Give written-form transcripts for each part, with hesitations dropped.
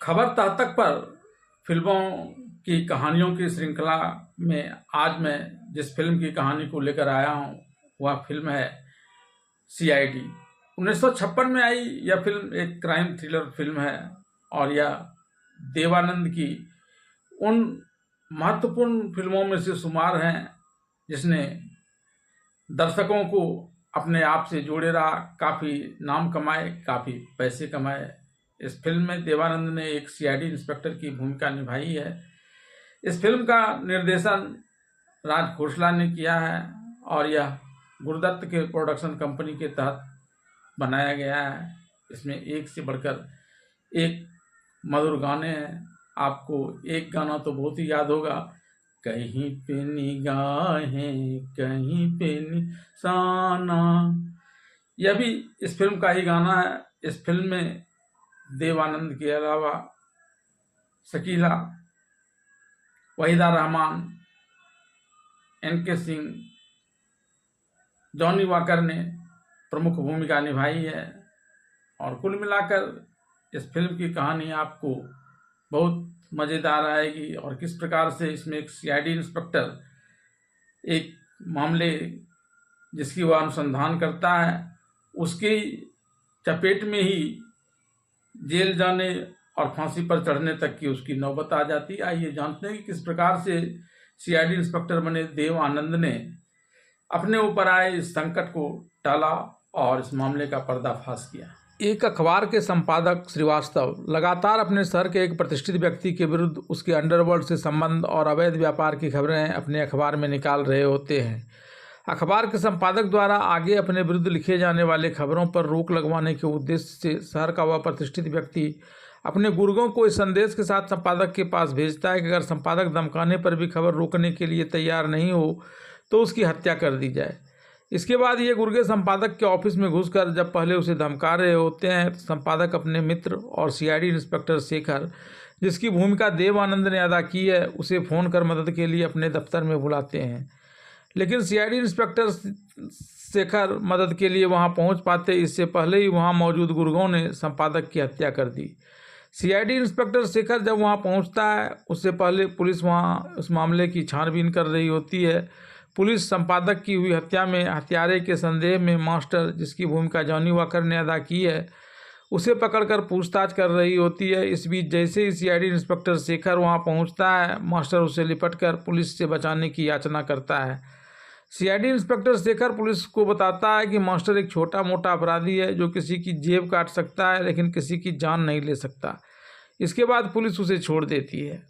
खबर तह तक पर फिल्मों की कहानियों की श्रृंखला में आज मैं जिस फिल्म की कहानी को लेकर आया हूँ वह फिल्म है सीआईडी। 1956 में आई यह फिल्म एक क्राइम थ्रिलर फिल्म है और यह देवानंद की उन महत्वपूर्ण फिल्मों में से शुमार हैं जिसने दर्शकों को अपने आप से जोड़े रहा, काफ़ी नाम कमाए, काफ़ी पैसे कमाए। इस फिल्म में देवानंद ने एक सीआईडी इंस्पेक्टर की भूमिका निभाई है। इस फिल्म का निर्देशन राज खोसला ने किया है और यह गुरुदत्त के प्रोडक्शन कंपनी के तहत बनाया गया है। इसमें एक से बढ़कर एक मधुर गाने हैं। आपको एक गाना तो बहुत ही याद होगा, कहीं पे निगाहें कहीं पे निशाना। यह भी इस फिल्म का ही गाना है। इस फिल्म में देवानंद के अलावा Shakila, Waheeda Rehman, NK Singh, Johnny Walker ने प्रमुख भूमिका निभाई है और कुल मिलाकर इस फिल्म की कहानी आपको बहुत मज़ेदार आएगी और किस प्रकार से इसमें एक सीआईडी इंस्पेक्टर एक मामले जिसकी वह अनुसंधान करता है उसकी चपेट में ही जेल जाने और फांसी पर चढ़ने तक की उसकी नौबत आ जाती है। आइए जानते हैं कि किस प्रकार से सीआईडी इंस्पेक्टर बने देव आनंद ने अपने ऊपर आए इस संकट को टाला और इस मामले का पर्दाफाश किया। एक अखबार के संपादक श्रीवास्तव लगातार अपने शहर के एक प्रतिष्ठित व्यक्ति के विरुद्ध उसके अंडरवर्ल्ड से संबंध और अवैध व्यापार की खबरें अपने अखबार में निकाल रहे होते हैं। अखबार के संपादक द्वारा आगे अपने विरुद्ध लिखे जाने वाले खबरों पर रोक लगवाने के उद्देश्य से शहर का वह प्रतिष्ठित व्यक्ति अपने गुर्गों को इस संदेश के साथ संपादक के पास भेजता है कि अगर संपादक धमकाने पर भी खबर रोकने के लिए तैयार नहीं हो तो उसकी हत्या कर दी जाए। इसके बाद ये गुर्गे संपादक के ऑफिस में घुसकर जब पहले उसे धमका रहे होते हैं तो संपादक अपने मित्र और सीआईडी इंस्पेक्टर शेखर, जिसकी भूमिका देव आनंद ने अदा की है, उसे फ़ोन कर मदद के लिए अपने दफ्तर में बुलाते हैं। लेकिन सीआईडी इंस्पेक्टर शेखर मदद के लिए वहां पहुंच पाते इससे पहले ही वहां मौजूद गुर्गों ने संपादक की हत्या कर दी। सीआईडी इंस्पेक्टर शेखर जब वहां पहुंचता है उससे पहले पुलिस वहां उस मामले की छानबीन कर रही होती है। पुलिस संपादक की हुई हत्या में हत्यारे के संदेह में मास्टर, जिसकी भूमिका जॉनी वॉकर ने अदा की है, उसे पकड़कर पूछताछ कर रही होती है। इस बीच जैसे ही सीआईडी इंस्पेक्टर शेखर वहां पहुंचता है, मास्टर उसे लिपटकर पुलिस से बचाने की याचना करता है। सीआईडी इंस्पेक्टर शेखर पुलिस को बताता है कि मास्टर एक छोटा मोटा अपराधी है जो किसी की जेब काट सकता है लेकिन किसी की जान नहीं ले सकता। इसके बाद पुलिस उसे छोड़ देती है।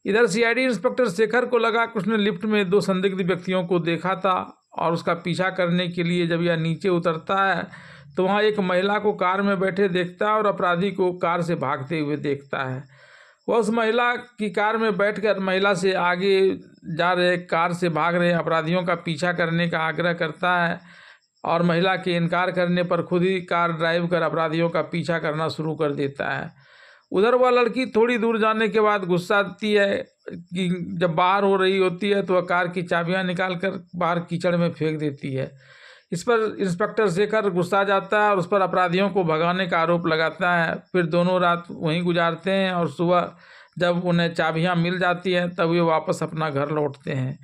इधर सीआईडी इंस्पेक्टर शेखर को लगा कि उसने लिफ्ट में दो संदिग्ध व्यक्तियों को देखा था और उसका पीछा करने के लिए जब यह नीचे उतरता है तो वहाँ एक महिला को कार में बैठे देखता है और अपराधी को कार से भागते हुए देखता है। वह उस महिला की कार में बैठकर महिला से आगे जा रहे कार से भाग रहे अपराधियों का पीछा करने का आग्रह करता है और महिला के इनकार करने पर खुद ही कार ड्राइव कर अपराधियों का पीछा करना शुरू कर देता है। उधर वह लड़की थोड़ी दूर जाने के बाद गुस्सा आती है कि जब बाहर हो रही होती है तो वह कार की चाबियां निकालकर बाहर कीचड़ में फेंक देती है। इस पर इंस्पेक्टर शेखर गुस्सा जाता है और उस पर अपराधियों को भगाने का आरोप लगाता है। फिर दोनों रात वहीं गुजारते हैं और सुबह जब उन्हें चाबियां मिल जाती हैं तब वे वापस अपना घर लौटते हैं।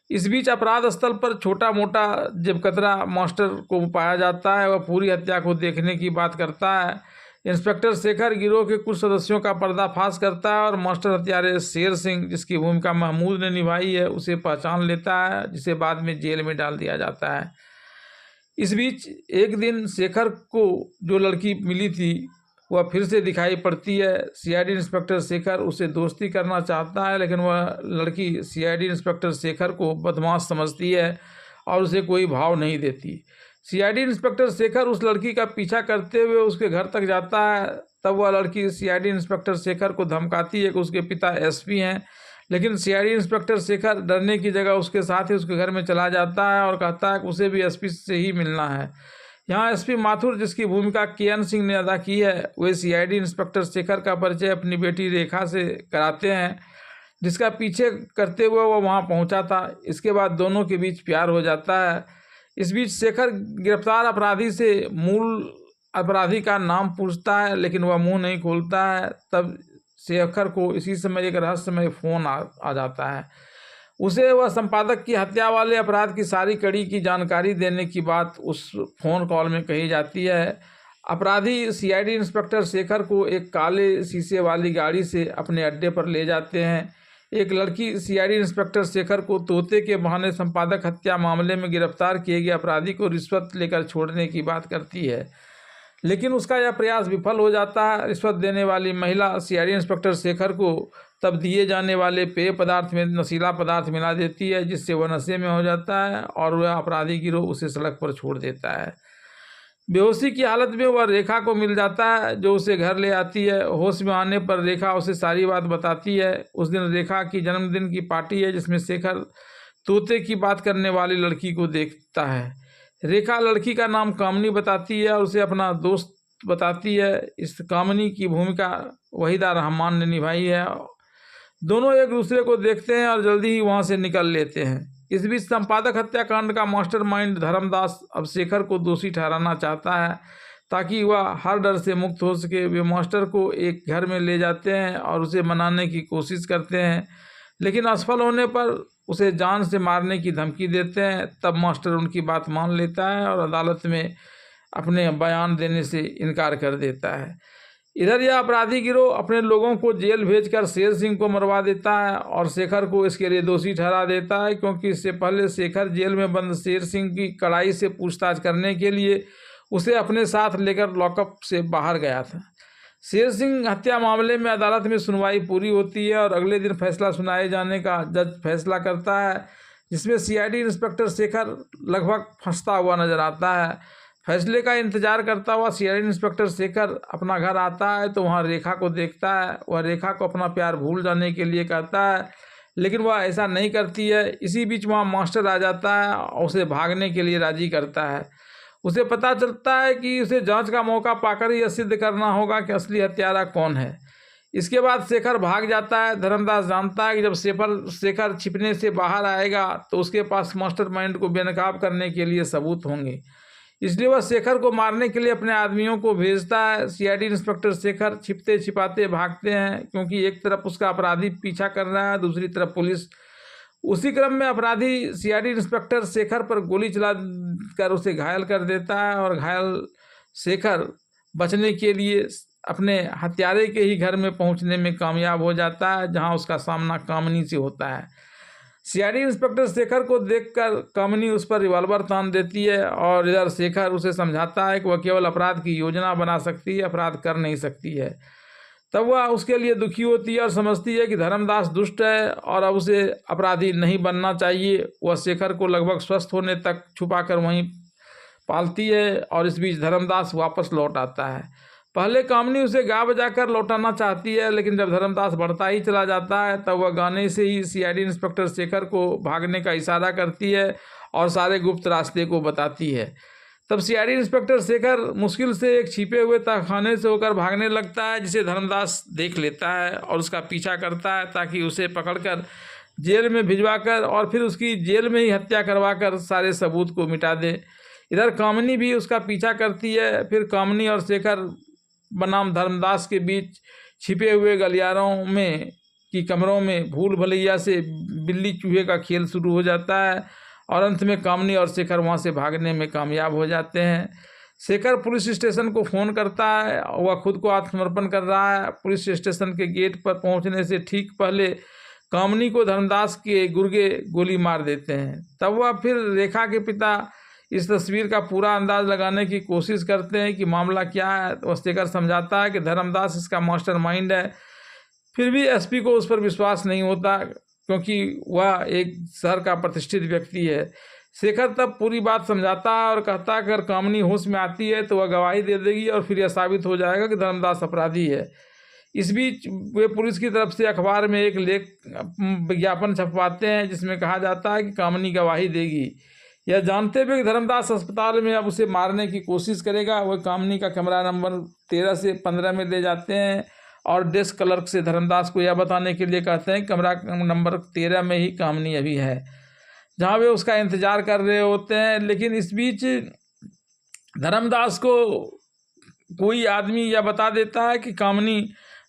इस बीच अपराध स्थल पर छोटा मोटा जब कतरा मास्टर को पाया जाता है, वह पूरी हत्या को देखने की बात करता है। इंस्पेक्टर शेखर गिरोह के कुछ सदस्यों का पर्दाफाश करता है और मास्टर हत्यारे शेर सिंह, जिसकी भूमिका महमूद ने निभाई है, उसे पहचान लेता है, जिसे बाद में जेल में डाल दिया जाता है। इस बीच एक दिन शेखर को जो लड़की मिली थी वह फिर से दिखाई पड़ती है। सीआईडी इंस्पेक्टर शेखर उसे दोस्ती करना चाहता है लेकिन वह लड़की सीआईडी इंस्पेक्टर शेखर को बदमाश समझती है और उसे कोई भाव नहीं देती। सीआईडी इंस्पेक्टर शेखर उस लड़की का पीछा करते हुए उसके घर तक जाता है। तब वह लड़की सीआईडी इंस्पेक्टर शेखर को धमकाती है कि उसके पिता एसपी हैं, लेकिन सीआईडी इंस्पेक्टर शेखर डरने की जगह उसके साथ ही उसके घर में चला जाता है और कहता है कि उसे भी एसपी से ही मिलना है। यहाँ एसपी माथुर, जिसकी भूमिका केएन सिंह ने अदा की है, वे सीआईडी इंस्पेक्टर शेखर का परिचय अपनी बेटी रेखा से कराते हैं, जिसका पीछे करते हुए वह वहाँ पहुँचा था। इसके बाद दोनों के बीच प्यार हो जाता है। इस बीच शेखर गिरफ्तार अपराधी से मूल अपराधी का नाम पूछता है लेकिन वह मुंह नहीं खोलता है। तब शेखर को इसी समय एक रहस्यमय फोन आ जाता है। उसे वह संपादक की हत्या वाले अपराध की सारी कड़ी की जानकारी देने की बात उस फोन कॉल में कही जाती है। अपराधी सीआईडी इंस्पेक्टर शेखर को एक काले शीशे वाली गाड़ी से अपने अड्डे पर ले जाते हैं। एक लड़की सीआईडी इंस्पेक्टर शेखर को तोते के बहाने संपादक हत्या मामले में गिरफ्तार किए गए अपराधी को रिश्वत लेकर छोड़ने की बात करती है, लेकिन उसका यह प्रयास विफल हो जाता है। रिश्वत देने वाली महिला सीआईडी इंस्पेक्टर शेखर को तब दिए जाने वाले पेय पदार्थ में नशीला पदार्थ मिला देती है, जिससे वह नशे में हो जाता है और वह अपराधी गिरोह उसे सड़क पर छोड़ देता है। बेहोशी की हालत में वह रेखा को मिल जाता है, जो उसे घर ले आती है। होश में आने पर रेखा उसे सारी बात बताती है। उस दिन रेखा की जन्मदिन की पार्टी है, जिसमें शेखर तोते की बात करने वाली लड़की को देखता है। रेखा लड़की का नाम कामनी बताती है और उसे अपना दोस्त बताती है। इस कामनी की भूमिका वहीदा रहमान ने निभाई है। दोनों एक दूसरे को देखते हैं और जल्दी ही वहाँ से निकल लेते हैं। इस बीच संपादक हत्याकांड का मास्टरमाइंड धर्मदास अब शेखर को दोषी ठहराना चाहता है ताकि वह हर डर से मुक्त हो सके। वे मास्टर को एक घर में ले जाते हैं और उसे मनाने की कोशिश करते हैं, लेकिन असफल होने पर उसे जान से मारने की धमकी देते हैं। तब मास्टर उनकी बात मान लेता है और अदालत में अपने बयान देने से इनकार कर देता है। इधर यह अपराधी गिरोह अपने लोगों को जेल भेजकर शेर सिंह को मरवा देता है और शेखर को इसके लिए दोषी ठहरा देता है, क्योंकि इससे पहले शेखर जेल में बंद शेर सिंह की कड़ाई से पूछताछ करने के लिए उसे अपने साथ लेकर लॉकअप से बाहर गया था। शेर सिंह हत्या मामले में अदालत में सुनवाई पूरी होती है और अगले दिन फैसला सुनाए जाने का जज फैसला करता है, जिसमें सीआईडी इंस्पेक्टर शेखर लगभग फंसता हुआ नजर आता है। फैसले का इंतजार करता हुआ सीआईडी इंस्पेक्टर शेखर अपना घर आता है तो वहाँ रेखा को देखता है। वह रेखा को अपना प्यार भूल जाने के लिए कहता है, लेकिन वह ऐसा नहीं करती है। इसी बीच वहाँ मास्टर आ जाता है और उसे भागने के लिए राजी करता है। उसे पता चलता है कि उसे जांच का मौका पाकर यह सिद्ध करना होगा कि असली हत्यारा कौन है। इसके बाद शेखर भाग जाता है। धर्मदास जानता है कि जब शेखर छिपने से बाहर आएगा तो उसके पास मास्टरमाइंड को बेनकाब करने के लिए सबूत होंगे, इसलिए वह शेखर को मारने के लिए अपने आदमियों को भेजता है। सीआईडी इंस्पेक्टर शेखर छिपते छिपाते भागते हैं, क्योंकि एक तरफ उसका अपराधी पीछा कर रहा है, दूसरी तरफ पुलिस। उसी क्रम में अपराधी सीआईडी इंस्पेक्टर शेखर पर गोली चला कर उसे घायल कर देता है और घायल शेखर बचने के लिए अपने हत्यारे के ही घर में पहुंचने में कामयाब हो जाता है, जहां उसका सामना कामनी से होता है। सीआईडी इंस्पेक्टर शेखर को देखकर कामनी उस पर रिवॉल्वर तान देती है और इधर शेखर उसे समझाता है कि वह केवल अपराध की योजना बना सकती है, अपराध कर नहीं सकती है। तब वह उसके लिए दुखी होती है और समझती है कि धर्मदास दुष्ट है और अब उसे अपराधी नहीं बनना चाहिए। वह शेखर को लगभग स्वस्थ होने तक छुपाकर वहीं पालती है और इस बीच धर्मदास वापस लौट आता है। पहले कामनी उसे गा बजाकर लौटाना चाहती है, लेकिन जब धर्मदास बढ़ता ही चला जाता है तब वह गाने से ही सीआईडी इंस्पेक्टर शेखर को भागने का इशारा करती है और सारे गुप्त रास्ते को बताती है। तब सीआईडी इंस्पेक्टर शेखर मुश्किल से एक छिपे हुए तहखाने से होकर भागने लगता है, जिसे धर्मदास देख लेता है और उसका पीछा करता है ताकि उसे पकड़कर जेल में भिजवाकर और फिर उसकी जेल में ही हत्या करवाकर सारे सबूत को मिटा दे। इधर कामनी भी उसका पीछा करती है। फिर कामनी और शेखर बनाम धर्मदास के बीच छिपे हुए गलियारों में की कमरों में भूल भुलैया से बिल्ली चूहे का खेल शुरू हो जाता है और अंत में कामनी और शेखर वहाँ से भागने में कामयाब हो जाते हैं। शेखर पुलिस स्टेशन को फ़ोन करता है, वह खुद को आत्मसमर्पण कर रहा है। पुलिस स्टेशन के गेट पर पहुँचने से ठीक पहले कामनी को धर्मदास के गुर्गे गोली मार देते हैं। तब वह फिर रेखा के पिता इस तस्वीर का पूरा अंदाज लगाने की कोशिश करते हैं कि मामला क्या है। तो शेखर समझाता है कि धर्मदास इसका मास्टरमाइंड है। फिर भी एसपी को उस पर विश्वास नहीं होता, क्योंकि वह एक शहर का प्रतिष्ठित व्यक्ति है। शेखर तब पूरी बात समझाता है और कहता है अगर कामनी होश में आती है तो वह गवाही दे देगी और फिर यह साबित हो जाएगा कि धर्मदास अपराधी है। इस बीच वे पुलिस की तरफ से अखबार में एक विज्ञापन छपवाते हैं, जिसमें कहा जाता है कि कामनी गवाही देगी। यह जानते हुए कि धर्मदास अस्पताल में अब उसे मारने की कोशिश करेगा, वह कामनी का कमरा नंबर 13 से 15 में ले जाते हैं और डेस्क क्लर्क से धर्मदास को यह बताने के लिए कहते हैं कमरा नंबर 13 में ही कामनी अभी है, जहां वे उसका इंतजार कर रहे होते हैं। लेकिन इस बीच धर्मदास को कोई आदमी यह बता देता है कि कामनी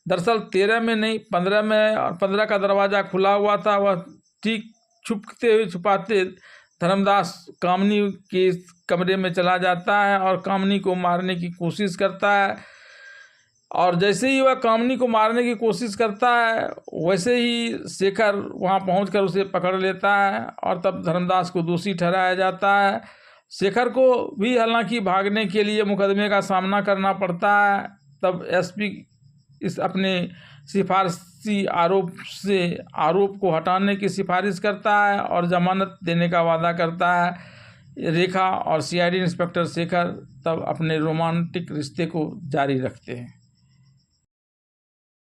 दरअसल 13 में नहीं 15 में है और 15 का दरवाज़ा खुला हुआ था। वह ठीक छुपाते धर्मदास कामनी के कमरे में चला जाता है और कामनी को मारने की कोशिश करता है। और जैसे ही वह कामनी को मारने की कोशिश करता है वैसे ही शेखर वहां पहुंचकर उसे पकड़ लेता है और तब धर्मदास को दोषी ठहराया जाता है। शेखर को भी हालांकि भागने के लिए मुकदमे का सामना करना पड़ता है। तब एसपी इस अपने सिफारशी आरोप को हटाने की सिफारिश करता है और जमानत देने का वादा करता है। रेखा और सीआईडी इंस्पेक्टर शेखर तब अपने रोमांटिक रिश्ते को जारी रखते हैं।